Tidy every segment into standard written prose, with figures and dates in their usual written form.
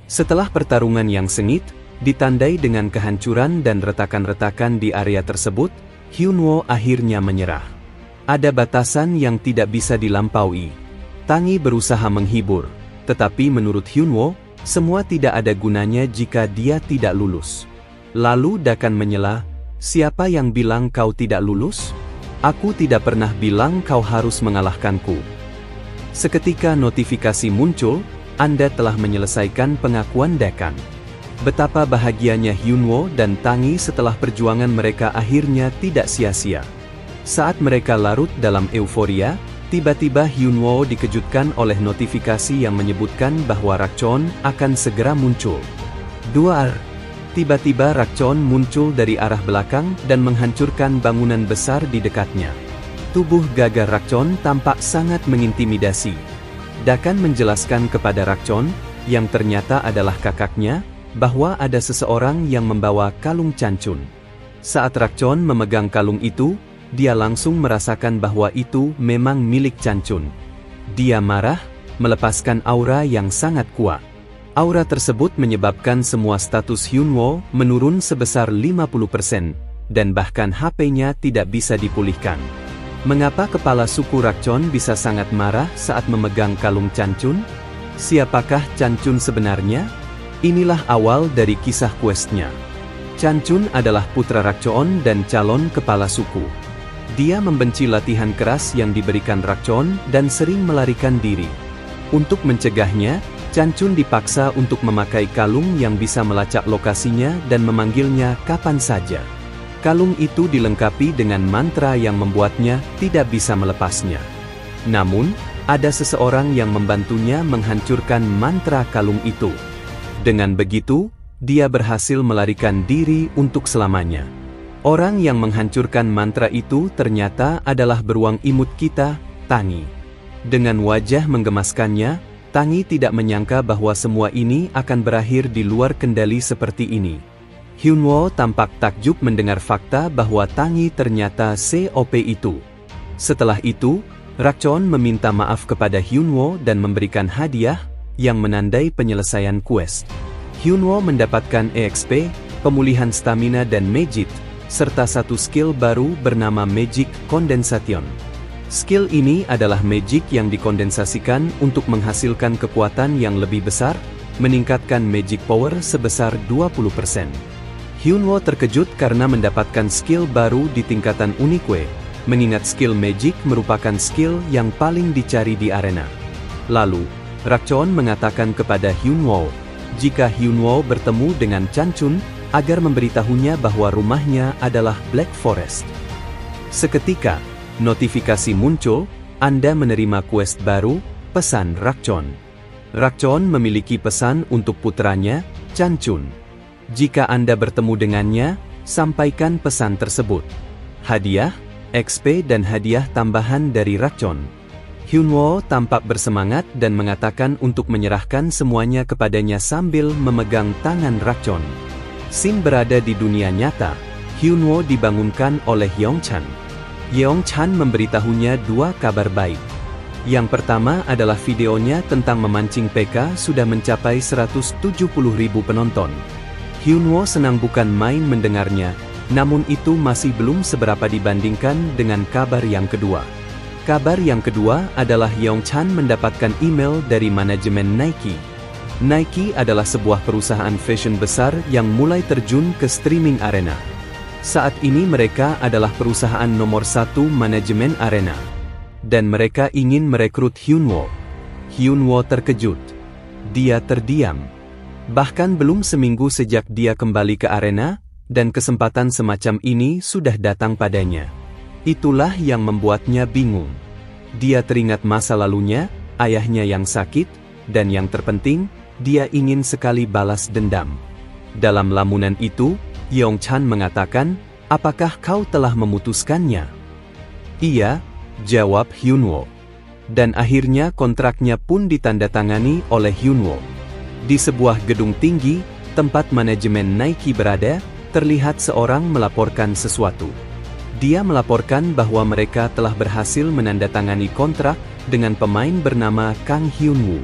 Setelah pertarungan yang sengit, ditandai dengan kehancuran dan retakan-retakan di area tersebut, Hyunwoo akhirnya menyerah. Ada batasan yang tidak bisa dilampaui. Tangi berusaha menghibur, tetapi menurut Hyunwoo, semua tidak ada gunanya jika dia tidak lulus. Lalu Dakan menyela, "Siapa yang bilang kau tidak lulus? Aku tidak pernah bilang kau harus mengalahkanku." Seketika notifikasi muncul, Anda telah menyelesaikan pengakuan Dakan. Betapa bahagianya Hyunwoo dan Tangi setelah perjuangan mereka akhirnya tidak sia-sia. Saat mereka larut dalam euforia, tiba-tiba Hyunwoo dikejutkan oleh notifikasi yang menyebutkan bahwa Rakchon akan segera muncul. Tiba-tiba Rakchon muncul dari arah belakang dan menghancurkan bangunan besar di dekatnya. Tubuh gagah Rakchon tampak sangat mengintimidasi. Dakan menjelaskan kepada Rakchon, yang ternyata adalah kakaknya, bahwa ada seseorang yang membawa kalung Chancun. Saat Rakchon memegang kalung itu, dia langsung merasakan bahwa itu memang milik Chancun. Dia marah, melepaskan aura yang sangat kuat. Aura tersebut menyebabkan semua status Hyunwoo menurun sebesar 50%, dan bahkan HP-nya tidak bisa dipulihkan. Mengapa kepala suku Rakchon bisa sangat marah saat memegang kalung Chancun? Siapakah Chancun sebenarnya? Inilah awal dari kisah questnya. Chancun adalah putra Rakchon dan calon kepala suku. Dia membenci latihan keras yang diberikan Rakchon dan sering melarikan diri. Untuk mencegahnya, Chancun dipaksa untuk memakai kalung yang bisa melacak lokasinya dan memanggilnya kapan saja. Kalung itu dilengkapi dengan mantra yang membuatnya tidak bisa melepasnya. Namun, ada seseorang yang membantunya menghancurkan mantra kalung itu. Dengan begitu, dia berhasil melarikan diri untuk selamanya. Orang yang menghancurkan mantra itu ternyata adalah beruang imut kita, Tangi. Dengan wajah menggemaskannya, Tangi tidak menyangka bahwa semua ini akan berakhir di luar kendali seperti ini. Hyunwoo tampak takjub mendengar fakta bahwa Tangi ternyata COP itu. Setelah itu, Rakchon meminta maaf kepada Hyunwoo dan memberikan hadiah yang menandai penyelesaian quest. Hyunwoo mendapatkan EXP, pemulihan stamina dan Magic, serta satu skill baru bernama Magic Condensation. Skill ini adalah magic yang dikondensasikan untuk menghasilkan kekuatan yang lebih besar, meningkatkan magic power sebesar 20%. Hyunwoo terkejut karena mendapatkan skill baru di tingkatan Unique, mengingat skill magic merupakan skill yang paling dicari di arena. Lalu, Rakchon mengatakan kepada Hyunwoo, jika Hyunwoo bertemu dengan Chancun, agar memberitahunya bahwa rumahnya adalah Black Forest. Seketika, notifikasi muncul, Anda menerima quest baru, pesan Rakchon. Rakchon memiliki pesan untuk putranya, Chancun. Jika Anda bertemu dengannya, sampaikan pesan tersebut. Hadiah, XP dan hadiah tambahan dari Rakchon. Hyunwoo tampak bersemangat dan mengatakan untuk menyerahkan semuanya kepadanya sambil memegang tangan Rakchon. Scene berada di dunia nyata. Hyunwoo dibangunkan oleh Yeongchan. Yeongchan memberitahunya dua kabar baik. Yang pertama adalah videonya tentang memancing PK sudah mencapai 170.000 penonton. Hyunwoo senang bukan main mendengarnya, namun itu masih belum seberapa dibandingkan dengan kabar yang kedua. Kabar yang kedua adalah Yeongchan mendapatkan email dari manajemen Nike. Nike adalah sebuah perusahaan fashion besar yang mulai terjun ke streaming arena. Saat ini mereka adalah perusahaan nomor 1 manajemen arena. Dan mereka ingin merekrut Hyunwoo. Hyunwoo terkejut. Dia terdiam. Bahkan belum seminggu sejak dia kembali ke arena, dan kesempatan semacam ini sudah datang padanya. Itulah yang membuatnya bingung. Dia teringat masa lalunya, ayahnya yang sakit, dan yang terpenting, dia ingin sekali balas dendam. Dalam lamunan itu, Yeongchan mengatakan, "Apakah kau telah memutuskannya?" "Iya," jawab Hyunwoo. Dan akhirnya kontraknya pun ditandatangani oleh Hyunwoo. Di sebuah gedung tinggi, tempat manajemen Nike berada, terlihat seorang melaporkan sesuatu. Dia melaporkan bahwa mereka telah berhasil menandatangani kontrak dengan pemain bernama Kang Hyun-woo.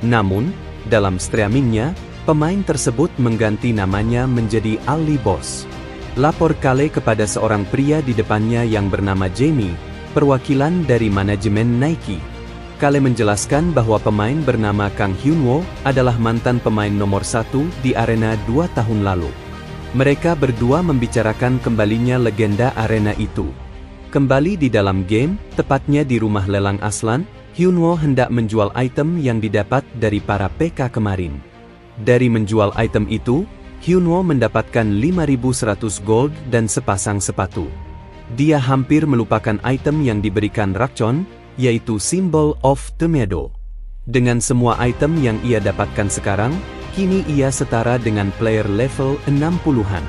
Namun, dalam streamingnya, pemain tersebut mengganti namanya menjadi Ali Boss. Lapor Kale kepada seorang pria di depannya yang bernama Jamie, perwakilan dari manajemen Nike. Kale menjelaskan bahwa pemain bernama Kang Hyun-woo adalah mantan pemain nomor 1 di arena 2 tahun lalu. Mereka berdua membicarakan kembalinya legenda arena itu. Kembali di dalam game, tepatnya di rumah lelang Aslan, Hyun-woo hendak menjual item yang didapat dari para PK kemarin. Dari menjual item itu, Hyun-woo mendapatkan 5.100 gold dan sepasang sepatu. Dia hampir melupakan item yang diberikan Rakchon, yaitu Symbol of the Meadow. Dengan semua item yang ia dapatkan sekarang, kini ia setara dengan player level 60-an.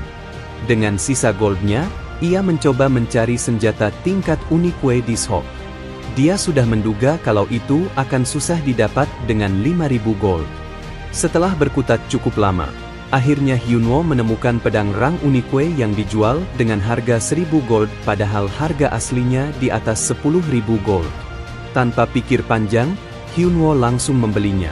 Dengan sisa goldnya, ia mencoba mencari senjata tingkat Unique Dishok. Dia sudah menduga kalau itu akan susah didapat dengan 5.000 gold. Setelah berkutat cukup lama, akhirnya Hyun-woo menemukan pedang rang Unique yang dijual dengan harga 1.000 gold padahal harga aslinya di atas 10.000 gold. Tanpa pikir panjang, Hyun-woo langsung membelinya.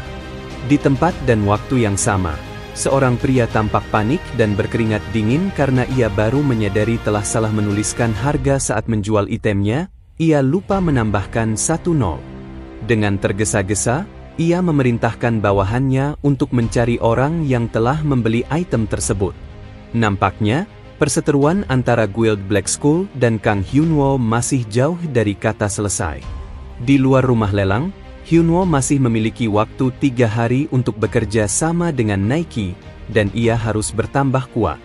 Di tempat dan waktu yang sama, seorang pria tampak panik dan berkeringat dingin karena ia baru menyadari telah salah menuliskan harga saat menjual itemnya. Ia lupa menambahkan 1 nol. Dengan tergesa-gesa, ia memerintahkan bawahannya untuk mencari orang yang telah membeli item tersebut. Nampaknya, perseteruan antara Guild Black Skull dan Kang Hyun-woo masih jauh dari kata selesai. Di luar rumah lelang, Hyun-woo masih memiliki waktu 3 hari untuk bekerja sama dengan Nike, dan ia harus bertambah kuat.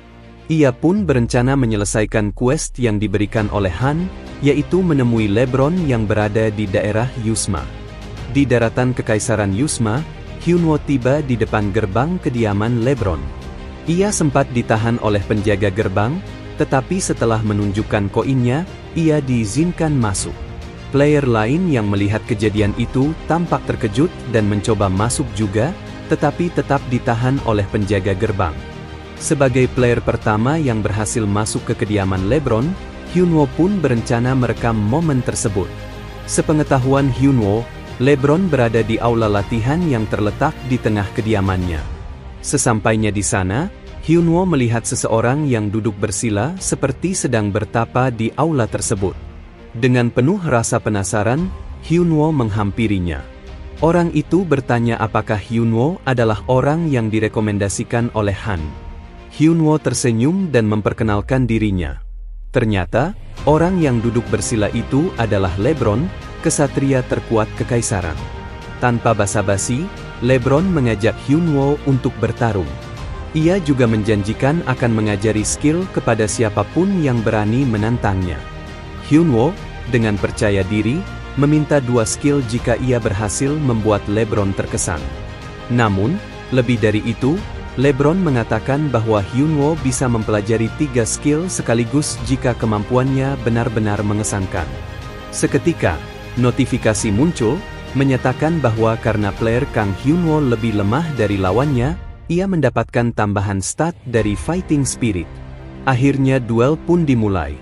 Ia pun berencana menyelesaikan quest yang diberikan oleh Han, yaitu menemui Lebron yang berada di daerah Yusma. Di daratan Kekaisaran Yusma, Hyun-woo tiba di depan gerbang kediaman Lebron. Ia sempat ditahan oleh penjaga gerbang, tetapi setelah menunjukkan koinnya, ia diizinkan masuk. Player lain yang melihat kejadian itu tampak terkejut dan mencoba masuk juga, tetapi tetap ditahan oleh penjaga gerbang. Sebagai player pertama yang berhasil masuk ke kediaman Lebron, Hyun-woo pun berencana merekam momen tersebut. Sepengetahuan Hyun-woo, Lebron berada di aula latihan yang terletak di tengah kediamannya. Sesampainya di sana, Hyun-woo melihat seseorang yang duduk bersila seperti sedang bertapa di aula tersebut. Dengan penuh rasa penasaran, Hyun-woo menghampirinya. Orang itu bertanya apakah Hyun-woo adalah orang yang direkomendasikan oleh Han. Hyun-woo tersenyum dan memperkenalkan dirinya. Ternyata, orang yang duduk bersila itu adalah Lebron, kesatria terkuat kekaisaran. Tanpa basa-basi, Lebron mengajak Hyun-woo untuk bertarung. Ia juga menjanjikan akan mengajari skill kepada siapapun yang berani menantangnya. Hyun-woo, dengan percaya diri, meminta 2 skill jika ia berhasil membuat Lebron terkesan. Namun, lebih dari itu, Lebron mengatakan bahwa Hyun-woo bisa mempelajari 3 skill sekaligus jika kemampuannya benar-benar mengesankan. Seketika, notifikasi muncul, menyatakan bahwa karena player Kang Hyun-woo lebih lemah dari lawannya, ia mendapatkan tambahan stat dari Fighting Spirit. Akhirnya duel pun dimulai.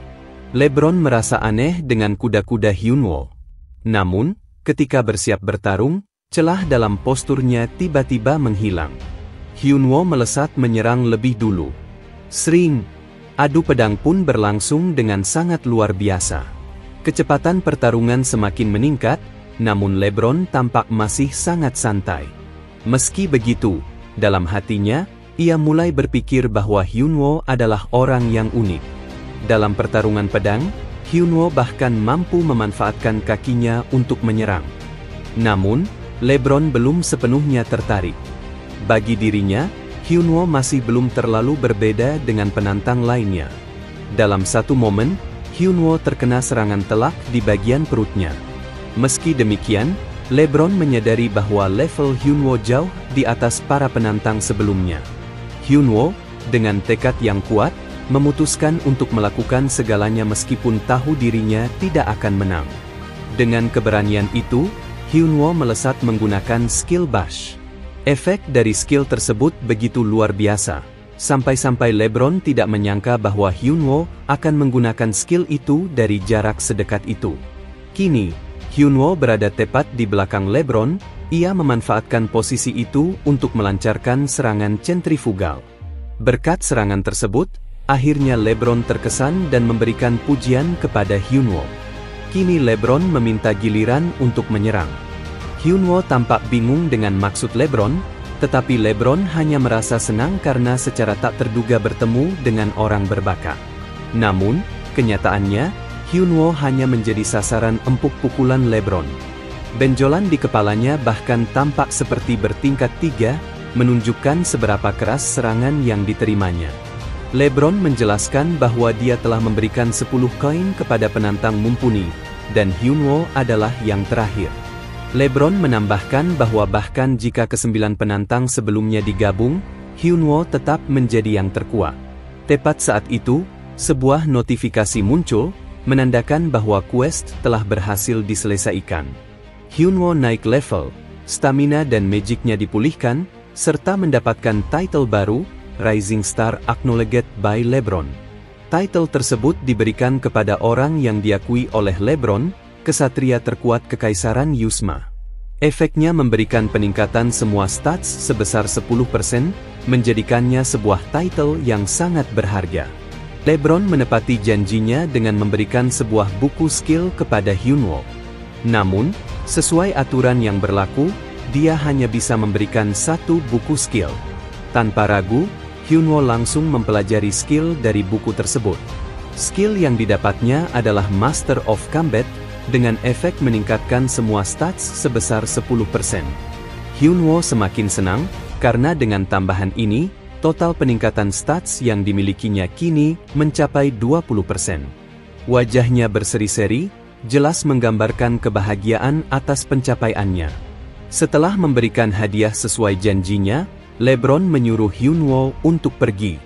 Lebron merasa aneh dengan kuda-kuda Hyun-woo. Namun, ketika bersiap bertarung, celah dalam posturnya tiba-tiba menghilang. Hyun-woo melesat menyerang lebih dulu. Sring! Adu pedang pun berlangsung dengan sangat luar biasa. Kecepatan pertarungan semakin meningkat, namun Lebron tampak masih sangat santai. Meski begitu, dalam hatinya, ia mulai berpikir bahwa Hyun-woo adalah orang yang unik. Dalam pertarungan pedang, Hyun-woo bahkan mampu memanfaatkan kakinya untuk menyerang. Namun, Lebron belum sepenuhnya tertarik. Bagi dirinya, Hyun-woo masih belum terlalu berbeda dengan penantang lainnya. Dalam satu momen, Hyun-woo terkena serangan telak di bagian perutnya. Meski demikian, Lebron menyadari bahwa level Hyun-woo jauh di atas para penantang sebelumnya. Hyun-woo, dengan tekad yang kuat, memutuskan untuk melakukan segalanya meskipun tahu dirinya tidak akan menang. Dengan keberanian itu, Hyun-woo melesat menggunakan skill bash. Efek dari skill tersebut begitu luar biasa. Sampai-sampai LeBron tidak menyangka bahwa Hyunwoo akan menggunakan skill itu dari jarak sedekat itu. Kini, Hyunwoo berada tepat di belakang LeBron, ia memanfaatkan posisi itu untuk melancarkan serangan sentrifugal. Berkat serangan tersebut, akhirnya LeBron terkesan dan memberikan pujian kepada Hyunwoo. Kini LeBron meminta giliran untuk menyerang. Hyunwoo tampak bingung dengan maksud LeBron, tetapi LeBron hanya merasa senang karena secara tak terduga bertemu dengan orang berbakat. Namun, kenyataannya, Hyunwoo hanya menjadi sasaran empuk pukulan LeBron. Benjolan di kepalanya bahkan tampak seperti bertingkat 3, menunjukkan seberapa keras serangan yang diterimanya. LeBron menjelaskan bahwa dia telah memberikan 10 koin kepada penantang mumpuni, dan Hyunwoo adalah yang terakhir. LeBron menambahkan bahwa bahkan jika ke-9 penantang sebelumnya digabung, Hyunwoo tetap menjadi yang terkuat. Tepat saat itu, sebuah notifikasi muncul, menandakan bahwa quest telah berhasil diselesaikan. Hyunwoo naik level, stamina dan magicnya dipulihkan, serta mendapatkan title baru, Rising Star Acknowledged by LeBron. Title tersebut diberikan kepada orang yang diakui oleh LeBron, kesatria terkuat Kekaisaran Yusma. Efeknya memberikan peningkatan semua stats sebesar 10%, menjadikannya sebuah title yang sangat berharga. LeBron menepati janjinya dengan memberikan sebuah buku skill kepada Hyunwoo. Namun, sesuai aturan yang berlaku, dia hanya bisa memberikan 1 buku skill. Tanpa ragu, Hyunwoo langsung mempelajari skill dari buku tersebut. Skill yang didapatnya adalah Master of Combat, dengan efek meningkatkan semua stats sebesar 10%. Hyunwoo semakin senang, karena dengan tambahan ini, total peningkatan stats yang dimilikinya kini mencapai 20%. Wajahnya berseri-seri, jelas menggambarkan kebahagiaan atas pencapaiannya. Setelah memberikan hadiah sesuai janjinya, LeBron menyuruh Hyunwoo untuk pergi.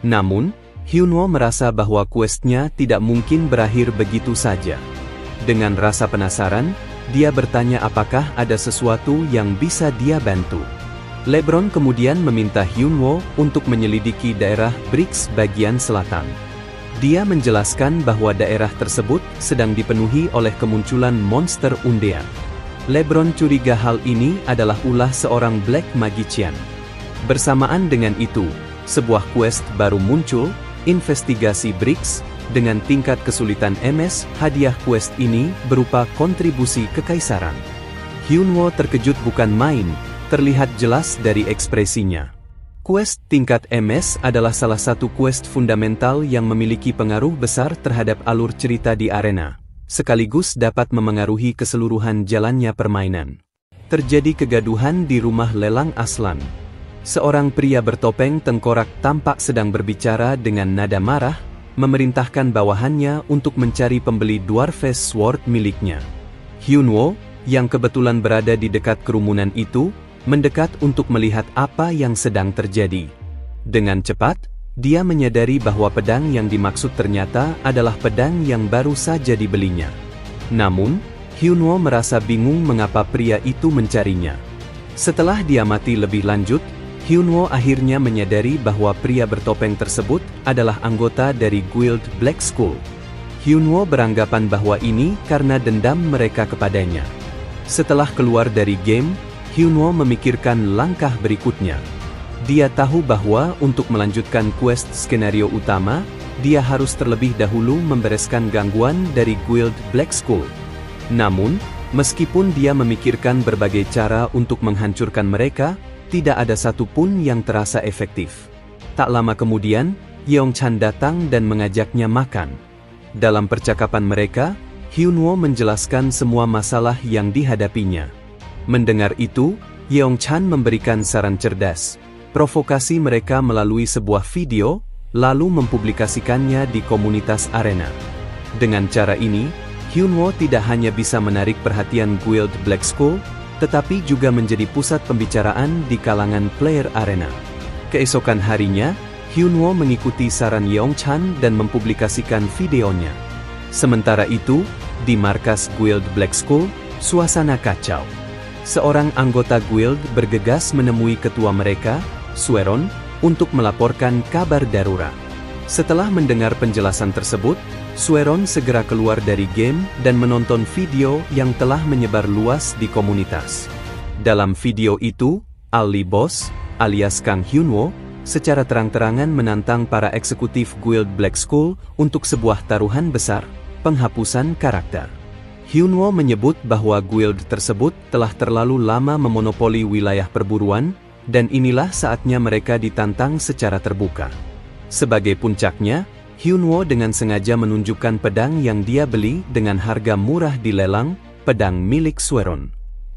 Namun, Hyunwoo merasa bahwa questnya tidak mungkin berakhir begitu saja. Dengan rasa penasaran, dia bertanya apakah ada sesuatu yang bisa dia bantu. LeBron kemudian meminta Hyunwoo untuk menyelidiki daerah Briggs bagian selatan. Dia menjelaskan bahwa daerah tersebut sedang dipenuhi oleh kemunculan monster undead. LeBron curiga hal ini adalah ulah seorang Black Magician. Bersamaan dengan itu, sebuah quest baru muncul, Investigasi Briggs, dengan tingkat kesulitan MS. Hadiah quest ini berupa kontribusi kekaisaran. Hyunwoo terkejut bukan main, terlihat jelas dari ekspresinya. Quest tingkat MS adalah salah satu quest fundamental yang memiliki pengaruh besar terhadap alur cerita di arena, sekaligus dapat memengaruhi keseluruhan jalannya permainan. Terjadi kegaduhan di rumah lelang Aslan. Seorang pria bertopeng tengkorak tampak sedang berbicara dengan nada marah, memerintahkan bawahannya untuk mencari pembeli Dwarf's Sword miliknya. Hyunwoo, yang kebetulan berada di dekat kerumunan itu, mendekat untuk melihat apa yang sedang terjadi. Dengan cepat, dia menyadari bahwa pedang yang dimaksud ternyata adalah pedang yang baru saja dibelinya. Namun, Hyunwoo merasa bingung mengapa pria itu mencarinya. Setelah diamati lebih lanjut, Hyunwoo akhirnya menyadari bahwa pria bertopeng tersebut adalah anggota dari Guild Black Skull. Hyunwoo beranggapan bahwa ini karena dendam mereka kepadanya. Setelah keluar dari game, Hyunwoo memikirkan langkah berikutnya. Dia tahu bahwa untuk melanjutkan quest skenario utama, dia harus terlebih dahulu membereskan gangguan dari Guild Black Skull. Namun, meskipun dia memikirkan berbagai cara untuk menghancurkan mereka, tidak ada satupun yang terasa efektif. Tak lama kemudian, Yeongchan datang dan mengajaknya makan. Dalam percakapan mereka, Hyunwoo menjelaskan semua masalah yang dihadapinya. Mendengar itu, Yeongchan memberikan saran cerdas. Provokasi mereka melalui sebuah video, lalu mempublikasikannya di komunitas arena. Dengan cara ini, Hyunwoo tidak hanya bisa menarik perhatian Guild Black Skull, tetapi juga menjadi pusat pembicaraan di kalangan player arena. Keesokan harinya, Hyunwoo mengikuti saran Yeongchan dan mempublikasikan videonya. Sementara itu, di markas Guild Black Skull, suasana kacau. Seorang anggota guild bergegas menemui ketua mereka, Sueron, untuk melaporkan kabar darurat. Setelah mendengar penjelasan tersebut, Sueron segera keluar dari game dan menonton video yang telah menyebar luas di komunitas. Dalam video itu, Ali Boss, alias Kang Hyunwoo, secara terang-terangan menantang para eksekutif Guild Black Skull untuk sebuah taruhan besar, penghapusan karakter. Hyunwoo menyebut bahwa guild tersebut telah terlalu lama memonopoli wilayah perburuan, dan inilah saatnya mereka ditantang secara terbuka. Sebagai puncaknya, Hyunwoo dengan sengaja menunjukkan pedang yang dia beli dengan harga murah di lelang, pedang milik Sueron.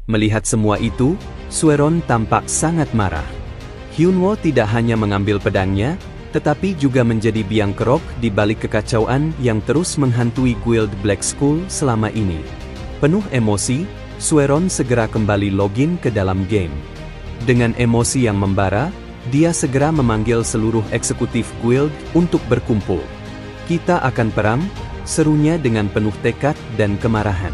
Melihat semua itu, Sueron tampak sangat marah. Hyunwoo tidak hanya mengambil pedangnya, tetapi juga menjadi biang kerok di balik kekacauan yang terus menghantui Guild Black Skull selama ini. Penuh emosi, Sueron segera kembali login ke dalam game. Dengan emosi yang membara, dia segera memanggil seluruh eksekutif guild untuk berkumpul. "Kita akan perang," serunya dengan penuh tekad dan kemarahan.